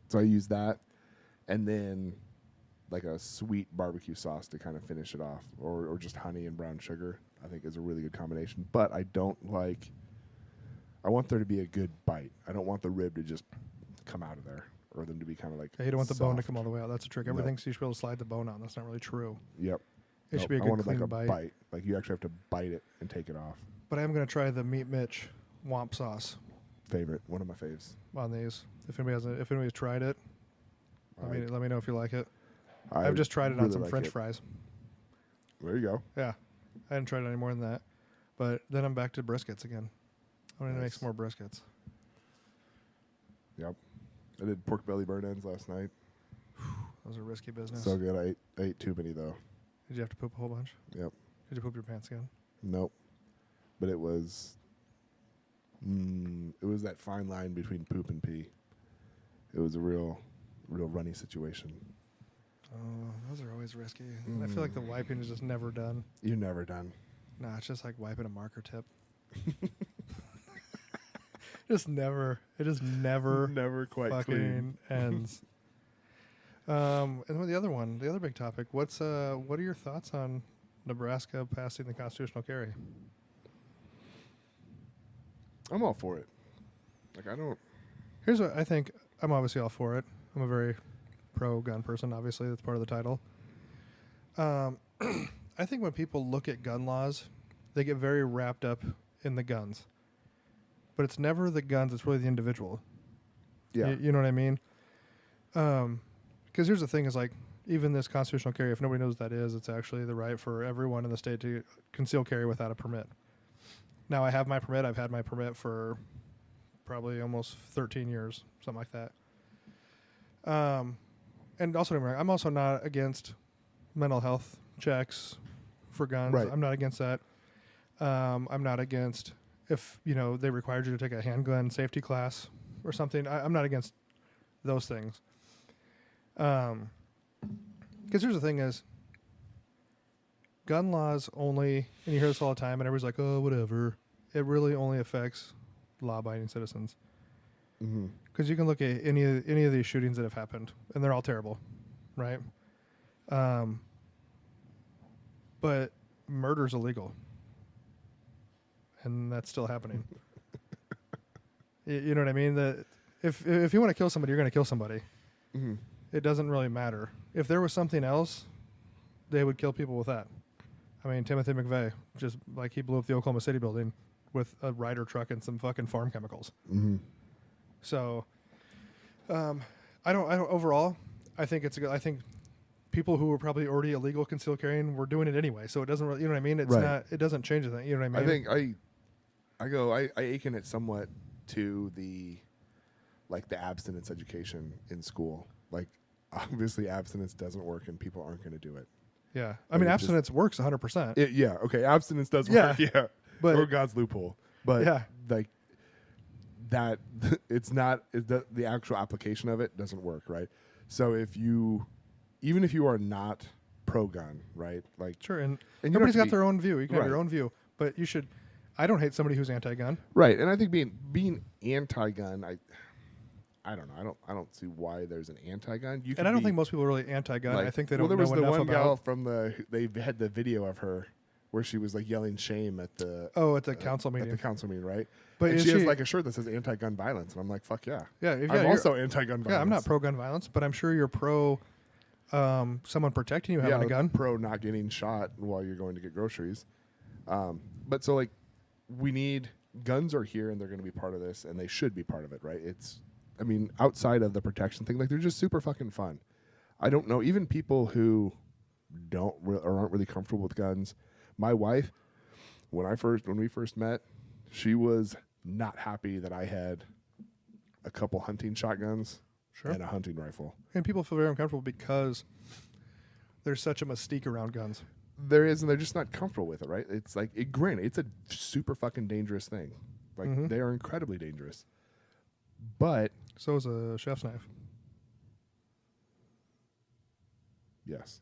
So I use that, and then like a sweet barbecue sauce to kind of finish it off, or just honey and brown sugar. I think is a really good combination. But I want there to be a good bite. I don't want the rib to just come out of there, or them to be kind of like. Yeah, you don't want the bone to soft. come all the way out. That's a trick. No. Everything you should be able to slide the bone out. That's not really true. Yep. It should be a I good wanted clean like a bite. Like you actually have to bite it and take it off. But I am going to try the Meat Mitch Womp sauce Favorite, one of my faves. on these. If anybody's tried it, let me know if you like it. I I've just tried it on really some like French it. fries. There you go. Yeah, I hadn't tried it any more than that. But then I'm back to briskets again. I'm going to make Nice. some more briskets. Yep. I did pork belly burn ends last night. Those are risky business. So good. I ate too many though. Did you have to poop a whole bunch? Yep. Did you poop your pants again? Nope. But it was that fine line between poop and pee. It was a real runny situation. Oh, those are always risky. And I feel like the wiping is just never done. You're never done. Nah, it's just like wiping a marker tip. Just never. It just never Never quite fucking clean. ends. And then the other big topic. What are your thoughts on Nebraska passing the constitutional carry? I'm all for it. Like I don't. Here's what I think. I'm obviously all for it. I'm a very pro-gun person. Obviously, that's part of the title. I think when people look at gun laws, they get very wrapped up in the guns. But it's never the guns. It's really the individual. Yeah. You know what I mean? Because here's the thing: is like even this constitutional carry. If nobody knows what that is, it's actually the right for everyone in the state to conceal carry without a permit. Now I have my permit. I've had my permit for probably almost 13 years, something like that. And also, I'm also not against mental health checks for guns. Right. I'm not against that. I'm not against if they required you to take a handgun safety class or something. I'm not against those things. Because here's the thing: is gun laws only, and you hear this all the time, and everybody's like, "Oh, whatever." It really only affects law-abiding citizens. Because you can look at any of these shootings that have happened, and they're all terrible, right? But murder's illegal, and that's still happening. You know what I mean? That if you want to kill somebody, you're going to kill somebody. Mm-hmm. It doesn't really matter. If there was something else, they would kill people with that. I mean, Timothy McVeigh, just like he blew up the Oklahoma City building with a Ryder truck and some fucking farm chemicals. Mm-hmm. So, I don't. Overall, I think it's a good. I think people who were probably already illegal concealed carrying were doing it anyway. So it doesn't really, you know what I mean? It's Right. not. It doesn't change anything. You know what I mean? I think I akin it somewhat to the abstinence education in school. Like, obviously abstinence doesn't work and people aren't going to do it. Yeah. I mean, abstinence works 100%. Yeah. Okay. Abstinence does work. Yeah. But or God's loophole. But yeah. like that, it's not the actual application of it doesn't work. Right. So even if you are not pro gun, right? Like, Sure. And you everybody's don't got have to their own view. You can have your Right. own view, but you should. I don't hate somebody who's anti-gun. Right. And I think being anti-gun, I don't know. I don't see why there's an anti-gun. And I don't think most people are really anti-gun. like, I think they don't there know was the enough one about. gal from they had the video of her where she was like yelling shame at the At the council meeting. at the council meeting, right? But and is she has she- like a shirt that says anti-gun violence, and I'm like, fuck yeah. Yeah. I'm you're- also anti-gun violence. Yeah, I'm not pro-gun violence, but I'm sure you're pro someone protecting you having a gun. Pro not getting shot while you're going to get groceries. But so like guns are here and they're going to be part of this and they should be part of it, right? Outside of the protection thing, like they're just super fucking fun. I don't know, even people who aren't really comfortable with guns. My wife, when we first met, she was not happy that I had a couple hunting shotguns Sure. and a hunting rifle. And people feel very uncomfortable because there's such a mystique around guns. There is, and they're just not comfortable with it, right? It's like, granted, it's a super fucking dangerous thing. Like, they are incredibly dangerous. But So is a chef's knife. yes,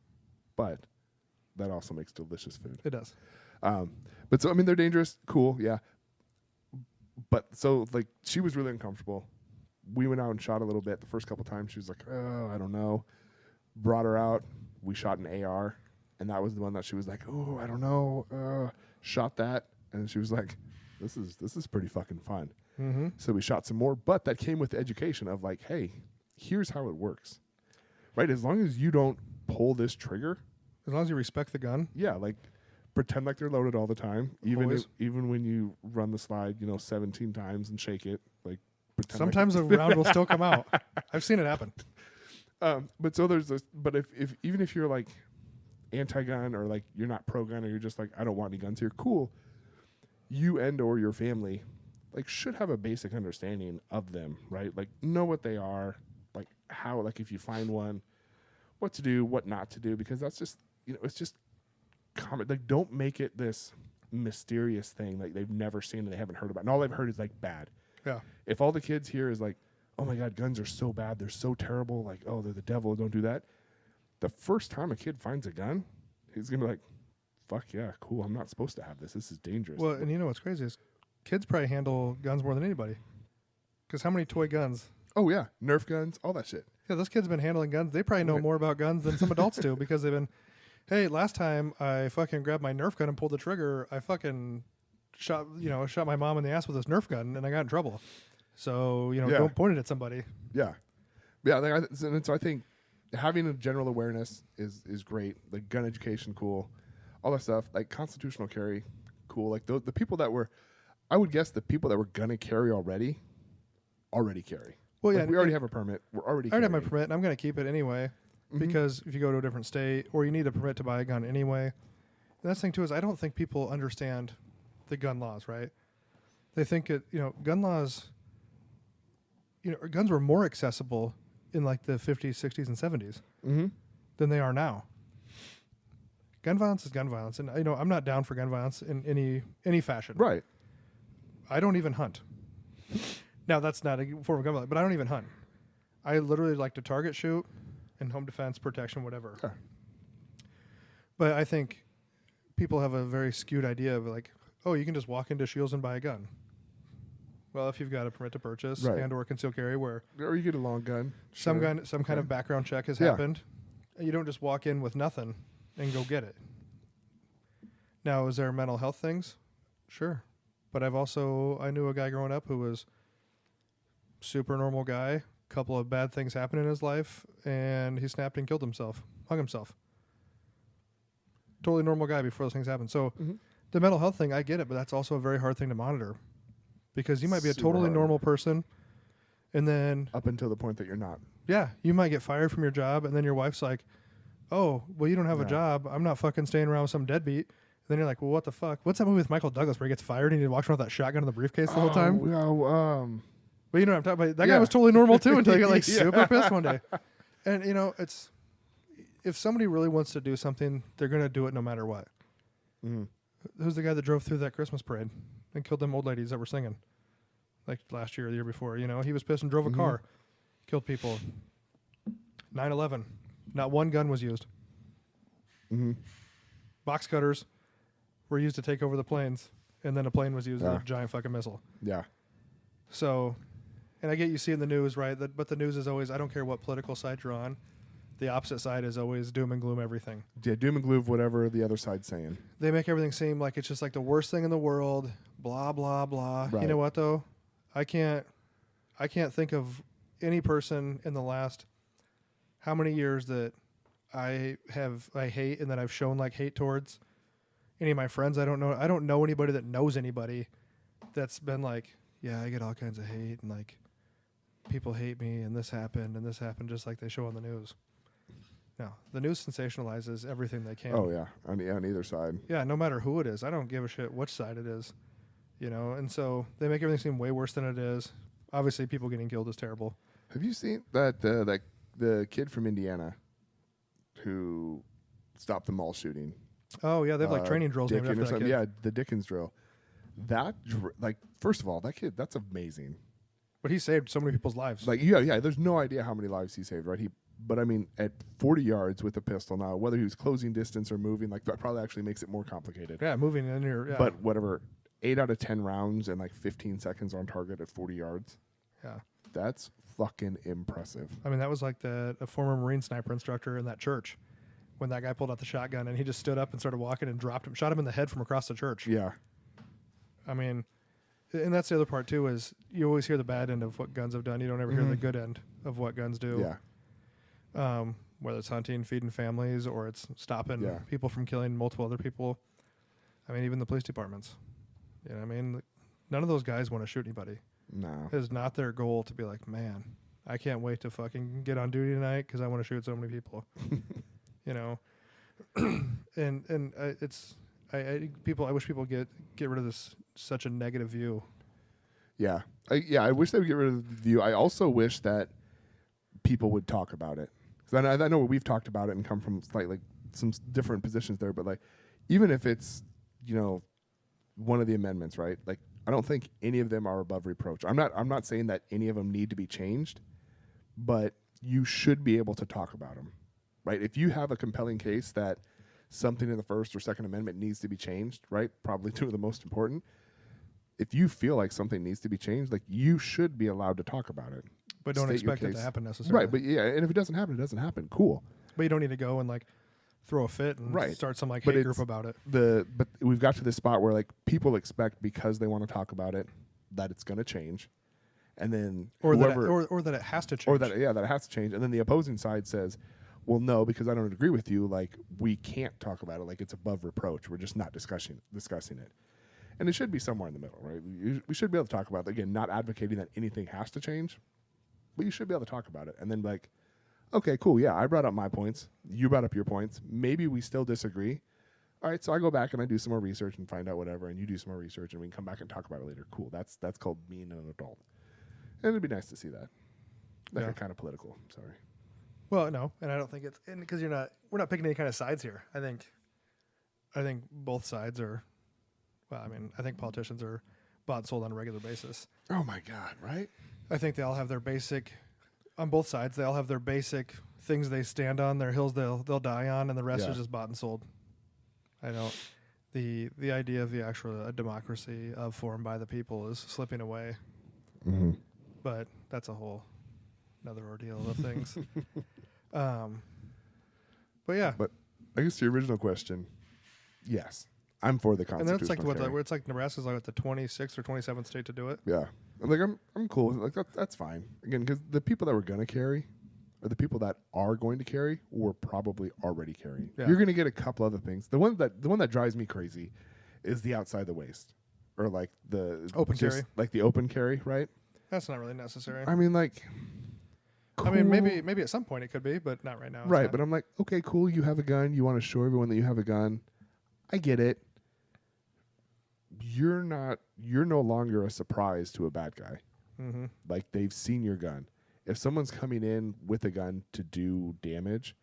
but that also makes delicious food. It does. But so, they're dangerous. Cool, yeah. But so, like, she was really uncomfortable. We went out and shot a little bit. The first couple times, she was like, oh, I don't know. Brought her out. We shot an AR. And that was the one that she was like, oh, I don't know. Shot that. And she was like, this is pretty fucking fun. Mm-hmm. So we shot some more. But that came with the education of like, hey, here's how it works. Right? As long as you don't pull this trigger. As long as you respect the gun. Yeah, like pretend like they're loaded all the time. Even Always. even when you run the slide, 17 times and shake it. Like pretend Sometimes a round will still come out. I've seen it happen. But so there's this. But if even if you're like anti-gun or like you're not pro-gun or you're just like I don't want any guns here, cool. You and or your family like should have a basic understanding of them, right? Like know what they are, like how, like if you find one, what to do, what not to do, because that's just it's just common. Like don't make it this mysterious thing like they've never seen and they haven't heard about. And all they've heard is like bad. Yeah. If all the kids hear is like, oh my God, guns are so bad, they're so terrible, like, oh, they're the devil, don't do that. The first time a kid finds a gun, he's going to be like, fuck yeah, cool, I'm not supposed to have this. This is dangerous. Well, and you know what's crazy is kids probably handle guns more than anybody. Because how many toy guns? Oh, yeah, Nerf guns, all that shit. Yeah, those kids have been handling guns. They probably know more about guns than some adults do because they've been, hey, last time I fucking grabbed my Nerf gun and pulled the trigger, I fucking shot my mom in the ass with this Nerf gun and I got in trouble. So, don't point it at somebody. Yeah. Yeah, and so I think having a general awareness is great. Like gun education, cool. All that stuff. Like constitutional carry, cool. Like the people that were, I would guess the people that were going to carry already carry. Well, yeah, Like, we already have a permit. We're already I already have my carrying. permit, and I'm going to keep it anyway because if you go to a different state or you need a permit to buy a gun anyway. And that's the thing too is I don't think people understand the gun laws, right? They think gun laws, guns were more accessible in like the 50s, 60s, and 70s than they are now. Gun violence is gun violence, and I'm not down for gun violence in any fashion. Right. I don't even hunt. Now that's not a form of gun violence, but I don't even hunt. I literally like to target shoot and home defense, protection, whatever. Yeah. But I think people have a very skewed idea of like, oh, you can just walk into Shields and buy a gun. Well, if you've got a permit to purchase and or concealed carry, where or you get a long gun, some kind of background check has happened, you don't just walk in with nothing and go get it. Now, is there mental health things? Sure. But I knew a guy growing up who was super normal guy, couple of bad things happened in his life, and he snapped and killed himself, hung himself. Totally normal guy before those things happened. So the mental health thing, I get it, but that's also a very hard thing to monitor because you might be a totally normal person, and then up until the point that you're not. Yeah, you might get fired from your job, and then your wife's like, oh, well, you don't have a job. I'm not fucking staying around with some deadbeat. And then you're like, well, what the fuck? What's that movie with Michael Douglas where he gets fired and he walks around with that shotgun in the briefcase the whole time? But you know what I'm talking about. That guy was totally normal too until he got like super pissed one day. And it's if somebody really wants to do something, they're gonna do it no matter what. Who's the guy that drove through that Christmas parade and killed them old ladies that were singing? Like last year or the year before, he was pissed and drove a car, killed people. 9/11, not one gun was used. Box cutters were used to take over the planes, and then a plane was used as a giant fucking missile. Yeah. So, and I get you see in the news, right? But the news is always, I don't care what political side you're on, the opposite side is always doom and gloom everything. Yeah, doom and gloom, whatever the other side's saying. They make everything seem like it's just like the worst thing in the world, blah, blah, blah. Right. You know what, though? I can't think of any person in the last how many years that I hate and that I've shown like hate towards. Any of my friends, I don't know anybody that knows anybody that's been like, yeah, I get all kinds of hate and like people hate me and this happened just like they show on the news. No, the news sensationalizes everything they can. Oh yeah, on either side. Yeah, no matter who it is, I don't give a shit which side it is, And so they make everything seem way worse than it is. Obviously, people getting killed is terrible. Have you seen that the kid from Indiana who stopped the mall shooting? Oh yeah, they have like training drills named after that kid. Yeah, the Dickens drill. First of all, that kid, that's amazing. But he saved so many people's lives. Like yeah, there's no idea how many lives he saved, right? But I mean, at 40 yards with a pistol now, whether he was closing distance or moving, like that probably actually makes it more complicated. Yeah, moving in here. Yeah. But whatever, 8 out of 10 rounds and like 15 seconds on target at 40 yards. Yeah. That's fucking impressive. I mean, that was like a former Marine sniper instructor in that church when that guy pulled out the shotgun and he just stood up and started walking and shot him in the head from across the church. Yeah. I mean, and that's the other part too, is you always hear the bad end of what guns have done. You don't ever hear the good end of what guns do. Yeah. Whether it's hunting, feeding families, or it's stopping people from killing multiple other people. I mean, even the police departments. You know what I mean? None of those guys want to shoot anybody. No. It is not their goal to be like, man, I can't wait to fucking get on duty tonight because I want to shoot so many people. And it's I wish people get rid of this such a negative view. Yeah. I wish they would get rid of the view. I also wish that people would talk about it. Because I know we've talked about it and come from slightly some different positions there, but like even if it's, one of the amendments, right? Like I don't think any of them are above reproach. I'm not saying that any of them need to be changed, but you should be able to talk about them. Right? If you have a compelling case that something in the First or Second Amendment needs to be changed, right? Probably two of the most important. If you feel like something needs to be changed, like you should be allowed to talk about it. But don't expect it to happen necessarily. Right, but yeah, and if it doesn't happen, it doesn't happen. Cool. But you don't need to go and like throw a fit and start some like hate group about it. But we've got to this spot where like people expect because they want to talk about it that it's going to change. And then or that it has to change. Or that it has to change. And then the opposing side says, well, no, because I don't agree with you. Like, we can't talk about it. Like, it's above reproach. We're just not discussing it. And it should be somewhere in the middle, right? We should be able to talk about it. Again, not advocating that anything has to change, but you should be able to talk about it. And then be like, okay, cool. Yeah, I brought up my points. You brought up your points. Maybe we still disagree. All right, so I go back and I do some more research and find out whatever, and you do some more research, and we can come back and talk about it later. Cool. That's called being an adult. And it'd be nice to see that. Like Yeah. kind of political. Sorry. Well, no, and I don't think it's because we're not picking any kind of sides here. I think both sides are. Well, I mean, I think politicians are bought and sold on a regular basis. Oh my God! Right? I think they all have their basic, on both sides. They all have their basic things they stand on, their hills they'll die on, and the rest Yeah. is just bought and sold. I don't. The idea of the actual democracy of formed by the people is slipping away, Mm-hmm. but that's a whole another ordeal of things. But yeah, But I guess the original question, yes, I'm for the and then constitutional it's like carry. where it's like Nebraska's like the 26th or 27th state to do it. Yeah, I'm cool with it. Like that's fine. Again, because the people that were gonna carry, or the people that are going to carry, were probably already carrying. Yeah. You're gonna get a couple other things. The one that drives me crazy is the outside the waist, or like the Open just carry. like the open carry, right? That's not really necessary. I mean, like, I mean, cool. maybe at some point it could be, but not right now. It's Right, not. but I'm like, okay, cool. You have a gun. You want to show everyone that you have a gun. I get it. You're no longer a surprise to a bad guy. Mm-hmm. Like, they've seen your gun. If someone's coming in with a gun to do damage,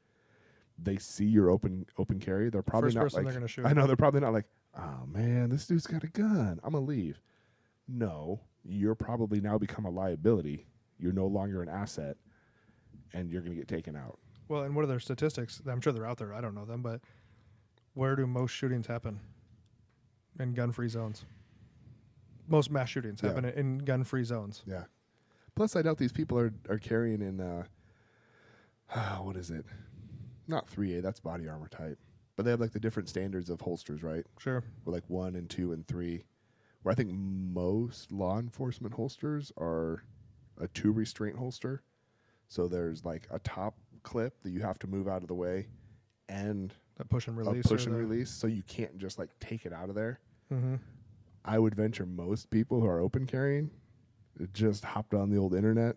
they see your open carry. They're probably First not person like, they're gonna shoot. I know they're probably not like, oh man, this dude's got a gun. I'm gonna leave. No, you're probably now become a liability. You're no longer an asset, and you're gonna get taken out. Well, and what are their statistics? I'm sure they're out there. I don't know them, but where do most shootings happen? In gun-free zones. Most mass shootings Yeah. happen in gun-free zones. Yeah. Plus, I doubt these people are carrying in, what is it? Not 3A, that's body armor type. But they have like the different standards of holsters, right? Sure. Or like 1 and 2 and 3. Where I think most law enforcement holsters are a 2 restraint holster. So there's like a top clip that you have to move out of the way and That push and a release. push and release. So you can't just like take it out of there. Mm-hmm. I would venture most people who are open carrying just hopped on the old internet,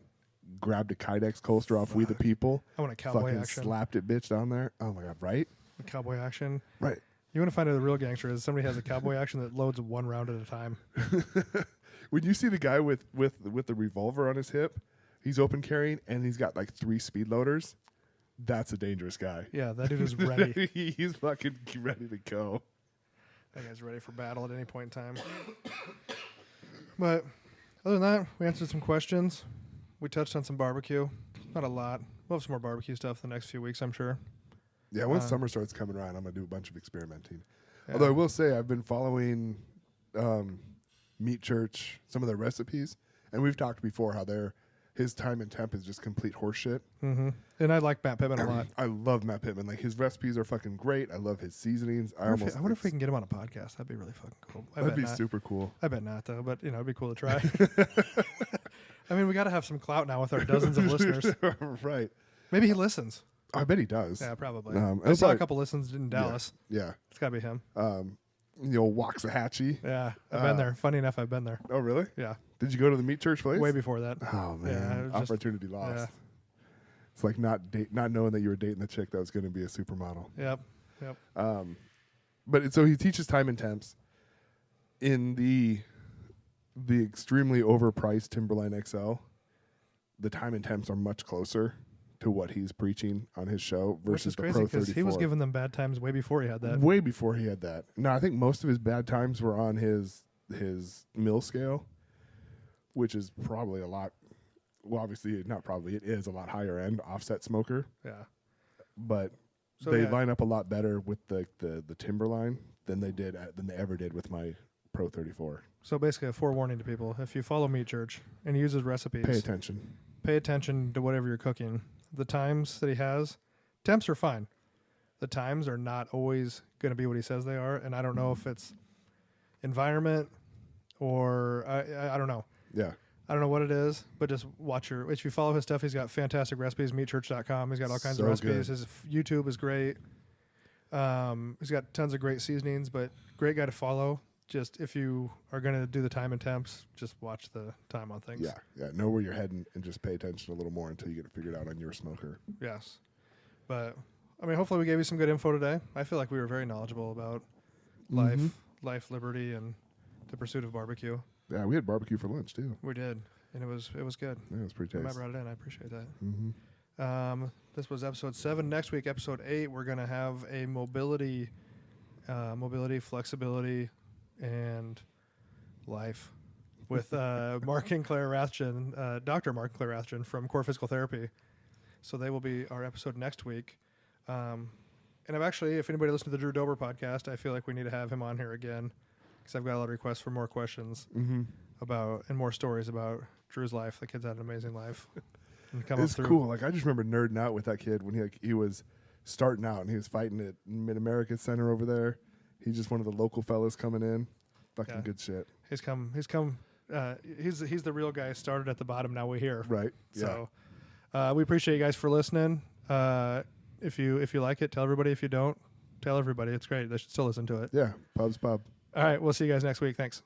grabbed a Kydex holster off We the People, I want a cowboy fucking action. slapped it bitch down there. Oh my God, right? Cowboy action. Right. You want to find out the real gangster is somebody has a cowboy action that loads one round at a time. When you see the guy with the revolver on his hip, he's open carrying and he's got like 3 speed loaders. That's a dangerous guy. Yeah, that dude is ready. He's fucking ready to go. That guy's ready for battle at any point in time. But other than that, we answered some questions. We touched on some barbecue. Not a lot. We'll have some more barbecue stuff the next few weeks, I'm sure. Yeah, once summer starts coming around, I'm gonna do a bunch of experimenting. Yeah. Although I will say I've been following Meat Church, some of their recipes, and we've talked before how his time and temp is just complete horseshit. Mm-hmm. And I like Matt Pittman a lot. I love Matt Pittman. Like, his recipes are fucking great. I love his seasonings. I wonder if we can get him on a podcast. That'd be really fucking cool. That'd be super cool. I bet not, though. But, it'd be cool to try. I mean, we got to have some clout now with our dozens of listeners. Right. Maybe he listens. I bet he does. Yeah, probably. I it'll saw a probably- couple listens in Dallas. Yeah. It's got to be him. Waxahachie. Yeah, I've been there. Funny enough, I've been there. Oh, really? Yeah, Did you go to the Meat Church place? way before that. Oh, man. Yeah, it was just- Opportunity lost. yeah. It's like not knowing that you were dating the chick that was going to be a supermodel. Yep. But so he teaches time and temps in the extremely overpriced Timberline XL. The time and temps are much closer to what he's preaching on his show Which versus is the crazy Pro because 34. he was giving them bad times way before he had that. way before he had that. No, I think most of his bad times were on his mill scale, which is probably a lot. Well, obviously, not probably. It is a lot higher end offset smoker, Yeah. but So, they yeah. line up a lot better with the Timberline than they ever did with my Pro 34. So basically, a forewarning to people: if you follow Meat Church and he uses recipes, Pay attention. pay attention to whatever you're cooking. The times that he has, temps are fine. The times are not always going to be what he says they are, and I don't know if it's environment or I don't know. Yeah. I don't know what it is, but just watch if you follow his stuff, he's got fantastic recipes, meatchurch.com. He's got all kinds So of recipes. good. His YouTube is great. He's got tons of great seasonings, but great guy to follow. just if you are going to do the time and temps, just watch the time on things. Yeah. Know where you're heading and just pay attention a little more until you get it figured out on your smoker. Yes. But, I mean, hopefully we gave you some good info today. I feel like we were very knowledgeable about life, liberty, and the pursuit of barbecue. Yeah, we had barbecue for lunch, too. We did, and it was good. Yeah, it was pretty tasty. I brought it in. I appreciate that. Mm-hmm. This was episode 7. Next week, episode 8, we're going to have a mobility, flexibility, and life with Mark and Claire Rathjen, Dr. Mark and Claire Rathjen from Core Physical Therapy. So they will be our episode next week. And I've actually, if anybody listened to the Drew Dober podcast, I feel like we need to have him on here again because I've got a lot of requests for more questions about and more stories about Drew's life. The kid's had an amazing life. And come It's up through. cool. Like, I just remember nerding out with that kid when he was starting out and he was fighting at Mid-America Center over there. He's just one of the local fellas coming in. Fucking good shit. He's come. He's the real guy. Started at the bottom. Now we're here. Right. So we appreciate you guys for listening. If you like it, tell everybody. If you don't, tell everybody. It's great. They should still listen to it. Yeah. Pubs pub. All right. We'll see you guys next week. Thanks.